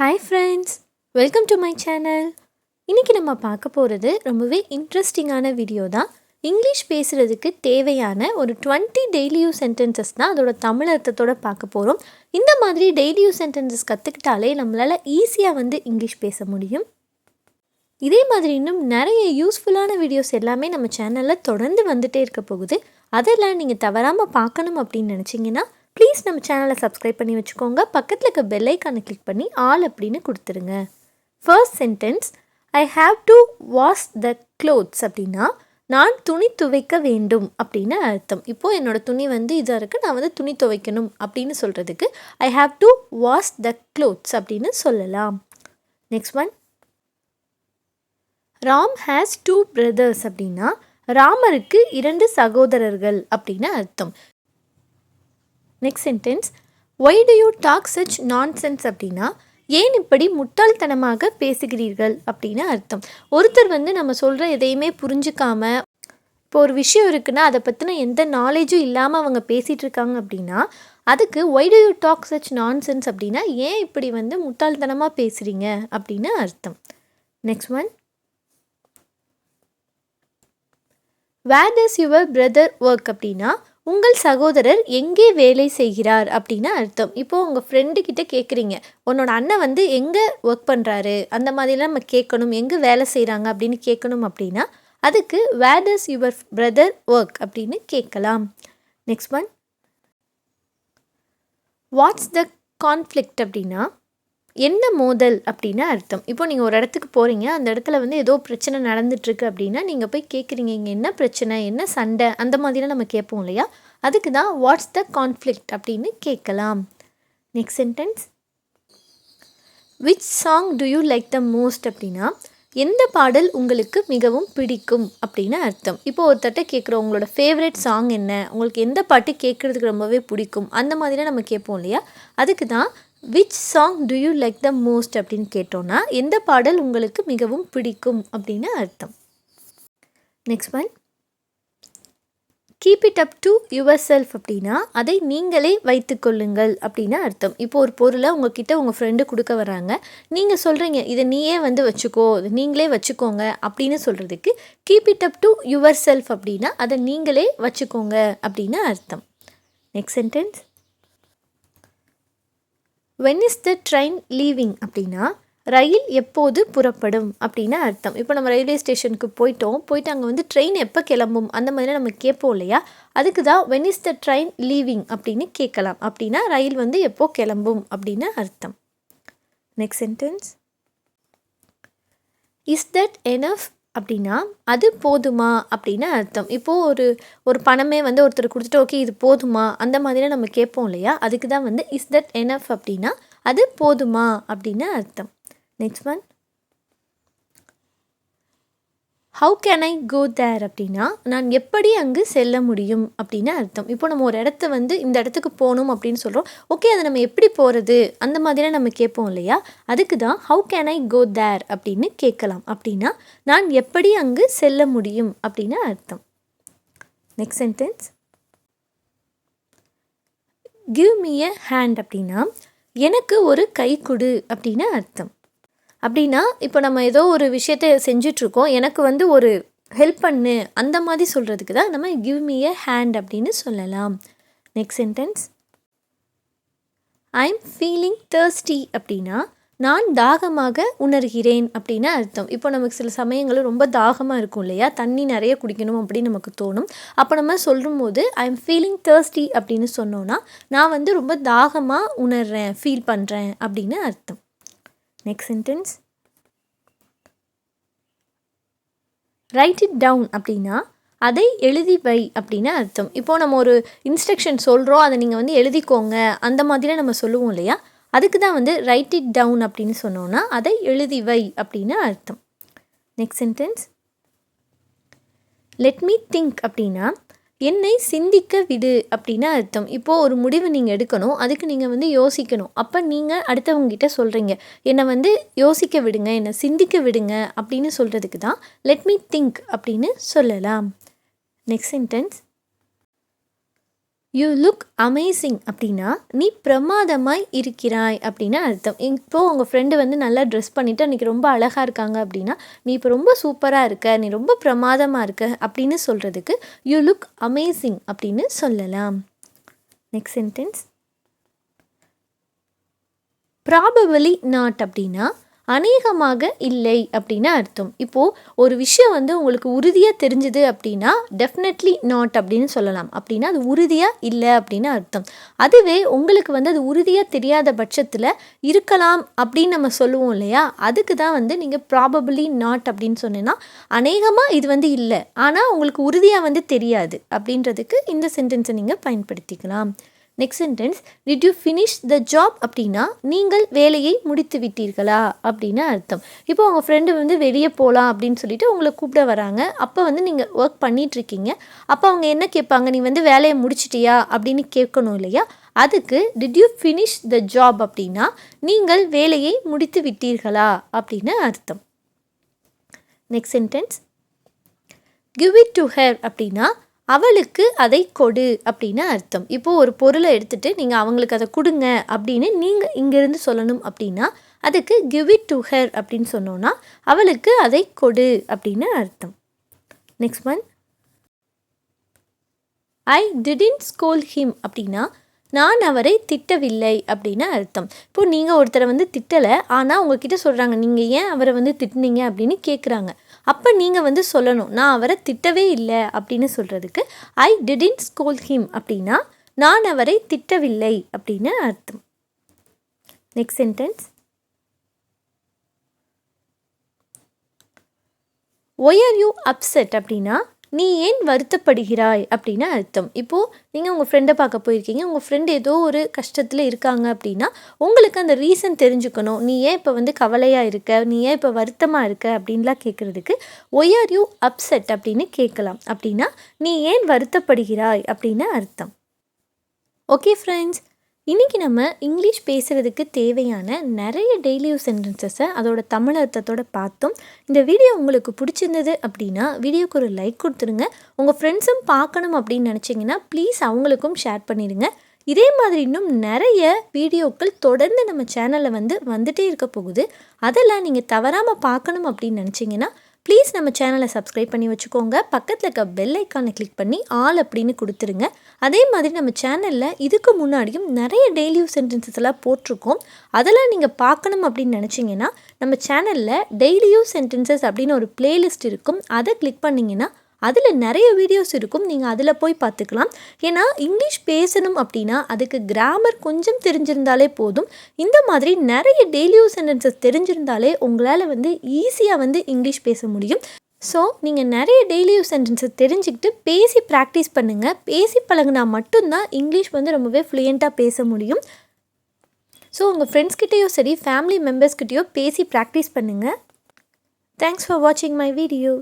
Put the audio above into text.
Hi friends, welcome to my channel. இன்னைக்கு நம்ம பார்க்க போகிறது ரொம்பவே இன்ட்ரெஸ்டிங்கான வீடியோ தான். இங்கிலீஷ் பேசுகிறதுக்கு தேவையான ஒரு 20 டெய்லி யூஸ் சென்டென்சஸ் தான் அதோட தமிழ் அர்த்தத்தோட பார்க்க போகிறோம். இந்த மாதிரி டெய்லி யூஸ் சென்டென்சஸ் கற்றுக்கிட்டாலே நம்மளால் ஈஸியாக இங்கிலீஷ் பேச முடியும். இதே மாதிரி இன்னும் நிறைய யூஸ்ஃபுல்லான வீடியோஸ் எல்லாமே நம்ம சேனலில் தொடர்ந்து வந்துகிட்டே இருக்க போகுது. அதெல்லாம் நீங்கள் தவறாமல் பார்க்கணும் அப்படின்னு நினச்சிங்கன்னா ப்ளீஸ் நம்ம சேனலை சப்ஸ்கிரைப் பண்ணி வச்சுக்கோங்க. பக்கத்தில் இருக்க பெல் ஐக்கானை கிளிக் பண்ணி ஆல் அப்படின்னு கொடுத்துருங்க. First sentence, I have to wash the clothes அப்படின்னா நான் துணி துவைக்க வேண்டும் அப்படின்னு அர்த்தம். இப்போது என்னோடய துணி இதாக இருக்குது, நான் துணி துவைக்கணும் அப்படின்னு சொல்கிறதுக்கு I have to wash the clothes அப்படின்னு சொல்லலாம். Next one, Ram has 2 brothers அப்படின்னா ராமருக்கு 2 சகோதரர்கள் அப்படின்னு அர்த்தம். Next sentence, why do you talk such nonsense அப்படின்னா ஏன் இப்படி முட்டாள்தனமாக பேசுகிறீர்கள் அப்படின்னு அர்த்தம். ஒருத்தர் நம்ம சொல்கிற எதையுமே புரிஞ்சுக்காம இப்போ ஒரு விஷயம் இருக்குன்னா அதை பற்றின எந்த நாலேஜும் இல்லாமல் அவங்க பேசிகிட்டு இருக்காங்க அப்படின்னா அதுக்கு why do you talk such nonsense அப்படின்னா ஏன் இப்படி முட்டாள்தனமாக பேசுகிறீங்க அப்படின்னு அர்த்தம். Next one, where does your brother work அப்படின்னா உங்கள் சகோதரர் எங்கே வேலை செய்கிறார் அப்படின்னு அர்த்தம். இப்போது உங்கள் ஃப்ரெண்டுக்கிட்ட கேட்குறீங்க, உன்னோட அண்ணன் எங்கே ஒர்க் பண்ணுறாரு அந்த மாதிரிலாம் நம்ம கேட்கணும், எங்கே வேலை செய்கிறாங்க அப்படின்னு கேட்கணும் அப்படின்னா அதுக்கு வேர் டஸ் யுவர் பிரதர் ஒர்க் அப்படின்னு கேட்கலாம். Next one, what's the conflict அப்படின்னா என்ன மோதல் அப்படின்னு அர்த்தம். இப்போ நீங்கள் ஒரு இடத்துக்கு போகிறீங்க, அந்த இடத்துல ஏதோ பிரச்சனை நடந்துட்டுருக்கு அப்படின்னா நீங்கள் போய் கேட்குறீங்க, இங்கே என்ன பிரச்சனை, என்ன சண்டை, அந்த மாதிரிலாம் நம்ம கேட்போம் இல்லையா, அதுக்கு தான் வாட்ஸ் த கான்ஃப்ளிக்ட் அப்படின்னு கேட்கலாம். Next sentence, which song to you like the most அப்படின்னா எந்த பாடல் உங்களுக்கு மிகவும் பிடிக்கும் அப்படின்னு அர்த்தம். இப்போ ஒருத்தட்ட கேட்குறோம், உங்களோட ஃபேவரட் சாங் என்ன, உங்களுக்கு எந்த பாட்டு கேட்குறதுக்கு ரொம்பவே பிடிக்கும், அந்த மாதிரிலாம் நம்ம கேட்போம் இல்லையா, அதுக்கு தான் which song to you like the most அப்படின்னு கேட்டோன்னா எந்த பாடல் உங்களுக்கு மிகவும் பிடிக்கும் அப்படின்னு அர்த்தம். Next one, keep it up to your self அப்படின்னா அதை நீங்களே வைத்துக்கொள்ளுங்கள் அப்படின்னு அர்த்தம். இப்போ ஒரு பொருளை உங்ககிட்ட உங்கள் ஃப்ரெண்டு கொடுக்க வராங்க, நீங்கள் சொல்கிறீங்க இதை நீயே வச்சுக்கோ, நீங்களே வச்சுக்கோங்க அப்படின்னு சொல்கிறதுக்கு keep it up to your self அப்படின்னா அதை நீங்களே வச்சுக்கோங்க அப்படின்னு அர்த்தம். Next sentence, when is the train leaving அப்படின்னா ரயில் எப்போது புறப்படும் அப்படின்னு அர்த்தம். இப்போ நம்ம ரயில்வே ஸ்டேஷனுக்கு போயிட்டு அங்கே ட்ரெயின் எப்போ கிளம்பும் அந்த மாதிரிலாம் நம்ம கேட்போம் இல்லையா, அதுக்கு தான் when is the train leaving அப்படின்னு கேட்கலாம். அப்படின்னா ரயில் எப்போ கிளம்பும் அப்படின்னு அர்த்தம். Next sentence, is that enough அப்படின்னா அது போதுமா அப்படின்னு அர்த்தம். இப்போது ஒரு பணமே ஒருத்தர் கொடுத்துட்டு ஓகே இது போதுமா அந்த மாதிரிலாம் நம்ம கேட்போம் இல்லையா, அதுக்கு தான் இஸ் தட் எனஃப் அப்படின்னா அது போதுமா அப்படின்னு அர்த்தம். Next one, how can I go there அப்படின்னா நான் எப்படி அங்கு செல்ல முடியும் அப்படின்னு அர்த்தம். இப்போ நம்ம ஒரு இடத்த இந்த இடத்துக்கு போகணும் அப்படின்னு சொல்கிறோம், ஓகே அதை நம்ம எப்படி போகிறது அந்த மாதிரிலாம் நம்ம கேட்போம் இல்லையா, அதுக்கு தான் ஹவு கேன் ஐ கோ தேர் அப்படின்னு கேட்கலாம். அப்படின்னா நான் எப்படி அங்கு செல்ல முடியும் அப்படின்னு அர்த்தம். Next sentence, give me a hand அப்படின்னா எனக்கு ஒரு கை கொடு அப்படின்னு அர்த்தம். அப்படின்னா இப்போ நம்ம ஏதோ ஒரு விஷயத்தை செஞ்சிட்ருக்கோம், எனக்கு ஒரு ஹெல்ப் பண்ணு அந்த மாதிரி சொல்கிறதுக்கு தான் நம்ம கிவ் மீ எ ஹேண்ட் அப்படின்னு சொல்லலாம். Next sentence, I am feeling thirsty அப்படின்னா நான் தாகமாக உணர்கிறேன் அப்படின்னு அர்த்தம். இப்போ நமக்கு சில சமயங்களும் ரொம்ப தாகமாக இருக்கும் இல்லையா, தண்ணி நிறைய குடிக்கணும் அப்படின்னு நமக்கு தோணும். அப்போ நம்ம சொல்லும்போது ஐ எம் ஃபீலிங் தர்ஸ்டி அப்படின்னு சொன்னோன்னா நான் ரொம்ப தாகமாக உணர்கிறேன், ஃபீல் பண்ணுறேன் அப்படின்னு அர்த்தம். Next sentence, write it down அப்படின்னா அதை எழுதி வை அப்படின்னு அர்த்தம். இப்போது நம்ம ஒரு இன்ஸ்ட்ரக்ஷன் சொல்கிறோம், அதை நீங்கள் எழுதிக்கோங்க அந்த மாதிரிலாம் நம்ம சொல்லுவோம் இல்லையா, அதுக்கு தான் ரைட் இட் டவுன் அப்படின்னு சொன்னோன்னா அதை எழுதி வை அப்படின்னு அர்த்தம். Next sentence, let me think அப்படின்னா என்னை சிந்திக்க விடு அப்படின்னு அர்த்தம். இப்போது ஒரு முடிவு நீங்கள் எடுக்கணும், அதுக்கு நீங்கள் யோசிக்கணும். அப்போ நீங்கள் அடுத்தவங்ககிட்ட சொல்கிறீங்க, என்னை யோசிக்க விடுங்க, என்னை சிந்திக்க விடுங்க அப்படின்னு சொல்கிறதுக்கு தான் லெட் மீ திங்க் அப்படின்னு சொல்லலாம். Next sentence, you look amazing அப்படின்னா நீ பிரமாதமாய் இருக்கிறாய் அப்படின்னு அர்த்தம். இப்போது உங்கள் ஃப்ரெண்டு வந்து நல்லா ட்ரெஸ் பண்ணிவிட்டு அன்றைக்கி ரொம்ப அழகாக இருக்காங்க அப்படின்னா, நீ இப்போ ரொம்ப சூப்பராக இருக்க, நீ ரொம்ப பிரமாதமாக இருக்க அப்படின்னு சொல்கிறதுக்கு யூ லுக் அமேசிங் அப்படின்னு சொல்லலாம். நெக்ஸ்ட் சென்டென்ஸ், ப்ராபபிளி நாட் அப்படின்னா அநேகமாக இல்லை அப்படின்னு அர்த்தம். இப்போது ஒரு விஷயம் வந்து உங்களுக்கு உறுதியாக தெரிஞ்சுது அப்படின்னா டெஃபினெட்லி நாட் அப்படின்னு சொல்லலாம். அப்படின்னா அது உறுதியாக இல்லை அப்படின்னு அர்த்தம். அதுவே உங்களுக்கு வந்து அது உறுதியாக தெரியாத பட்சத்தில் இருக்கலாம் அப்படின்னு நம்ம சொல்லுவோம் இல்லையா, அதுக்கு தான் வந்து நீங்கள் ப்ராபபிளி நாட் அப்படின்னு சொன்னீங்கன்னா அநேகமாக இது வந்து இல்லை, ஆனால் உங்களுக்கு உறுதியாக வந்து தெரியாது அப்படின்றதுக்கு இந்த சென்டென்ஸை நீங்கள் பயன்படுத்திக்கலாம். Next sentence, did you finish the job அப்படின்னா நீங்கள் வேலையை முடித்து விட்டீர்களா அப்படின்னு அர்த்தம். இப்போ உங்கள் ஃப்ரெண்டு வந்து வெளியே போகலாம் அப்படின்னு சொல்லிட்டு உங்களை கூப்பிட வராங்க. அப்போ வந்து நீங்கள் ஒர்க் பண்ணிகிட்ருக்கீங்க. அப்போ அவங்க என்ன கேட்பாங்க, நீ வந்து வேலையை முடிச்சிட்டியா அப்படின்னு கேட்கணும் இல்லையா, அதுக்கு did you finish the job அப்படின்னா நீங்கள் வேலையை முடித்து விட்டீர்களா அப்படின்னு அர்த்தம். Next sentence, give it to her அப்படின்னா அவளுக்கு அதை கொடு அப்படின்னு அர்த்தம். இப்போது ஒரு பொருளை எடுத்துகிட்டு நீங்கள் அவங்களுக்கு அதை கொடுங்க அப்படின்னு நீங்கள் இங்கேருந்து சொல்லணும் அப்படின்னா அதுக்கு கிவ் இட் டு ஹர் அப்படின்னு சொன்னோன்னா அவளுக்கு அதை கொடு அப்படின்னு அர்த்தம். Next one, I didn't scold him அப்படின்னா நான் அவரை திட்டவில்லை அப்படின்னு அர்த்தம். இப்போது நீங்கள் ஒருத்தரை வந்து திட்டலை, ஆனால் உங்ககிட்ட சொல்கிறாங்க நீங்கள் ஏன் அவரை வந்து திட்டினீங்க அப்படின்னு கேட்குறாங்க. அப்போ நீங்கள் வந்து சொல்லணும் நான் அவரை திட்டவே இல்லை அப்படின்னு சொல்கிறதுக்கு ஐ டிடன்ட் ஸ்கோல் ஹிம் அப்படின்னா நான் அவரை திட்டவில்லை அப்படின்னு அர்த்தம். Next sentence, why are you upset அப்படின்னா நீ ஏன் வருத்தப்படுகிறாய் அப்படின்னு அர்த்தம். இப்போது நீங்கள் உங்கள் ஃப்ரெண்டை பார்க்க போயிருக்கீங்க, உங்கள் ஃப்ரெண்டு ஏதோ ஒரு கஷ்டத்தில் இருக்காங்க அப்படின்னா உங்களுக்கு அந்த ரீசன் தெரிஞ்சுக்கணும். நீ ஏன் இப்போ வந்து கவலையாக இருக்க, நீ ஏன் இப்போ வருத்தமாக இருக்க அப்படின்லாம் கேட்குறதுக்கு ஒய் ஆர் யூ அப்செட் அப்படின்னு கேட்கலாம். அப்படின்னா நீ ஏன் வருத்தப்படுகிறாய் அப்படின்னு அர்த்தம். ஓகே ஃப்ரெண்ட்ஸ், இன்றைக்கி நம்ம இங்கிலீஷ் பேசுகிறதுக்கு தேவையான நிறைய டெய்லி யூஸ் சென்டென்சஸை அதோட தமிழ் அர்த்தத்தோடு பார்த்தோம். இந்த வீடியோ உங்களுக்கு பிடிச்சிருந்தது அப்படின்னா வீடியோக்கு ஒரு லைக் கொடுத்துருங்க. உங்கள் ஃப்ரெண்ட்ஸும் பார்க்கணும் அப்படின்னு நினச்சிங்கன்னா ப்ளீஸ் அவங்களுக்கும் ஷேர் பண்ணிடுங்க. இதே மாதிரி இன்னும் நிறைய வீடியோக்கள் தொடர்ந்து நம்ம சேனலில் வந்துட்டே இருக்க போகுது. அதெல்லாம் நீங்கள் தவறாமல் பார்க்கணும் அப்படின்னு நினச்சிங்கன்னா ப்ளீஸ் நம்ம சேனலை சப்ஸ்கிரைப் பண்ணி வச்சுக்கோங்க. பக்கத்தில் இருக்க பெல் ஐக்கானை கிளிக் பண்ணி ஆல் அப்படின்னு கொடுத்துருங்க. அதே மாதிரி நம்ம சேனலில் இதுக்கு முன்னாடியும் நிறைய டெய்லி யூஸ் சென்டென்சஸ் எல்லாம் போட்டிருக்கோம். அதெல்லாம் நீங்கள் பார்க்கணும் அப்படின்னு நினச்சிங்கன்னா நம்ம சேனலில் டெய்லி யூஸ் சென்டென்சஸ் அப்படின்னு ஒரு பிளேலிஸ்ட் இருக்கும். அதை கிளிக் பண்ணிங்கன்னா அதில் நிறைய வீடியோஸ் இருக்கும், நீங்கள் அதில் போய் பார்த்துக்கலாம். ஏன்னா இங்கிலீஷ் பேசணும் அப்படின்னா அதுக்கு கிராமர் கொஞ்சம் தெரிஞ்சிருந்தாலே போதும். இந்த மாதிரி நிறைய டெய்லி யூஸ் சென்டென்சஸ் தெரிஞ்சிருந்தாலே உங்களால் ஈஸியாக இங்கிலீஷ் பேச முடியும். ஸோ நீங்கள் நிறைய டெய்லி யூஸ் சென்டென்சஸ் தெரிஞ்சுக்கிட்டு பேசி ப்ராக்டிஸ் பண்ணுங்கள். பேசி பழகுனா மட்டும்தான் இங்கிலீஷ் ரொம்பவே ஃப்ளூயண்ட்டாக பேச முடியும். ஸோ உங்கள் ஃப்ரெண்ட்ஸ்கிட்டையோ சரி ஃபேமிலி மெம்பர்ஸ்கிட்டையோ பேசி ப்ராக்டிஸ் பண்ணுங்கள். தேங்க்ஸ் ஃபார் வாட்சிங் மை வீடியோ.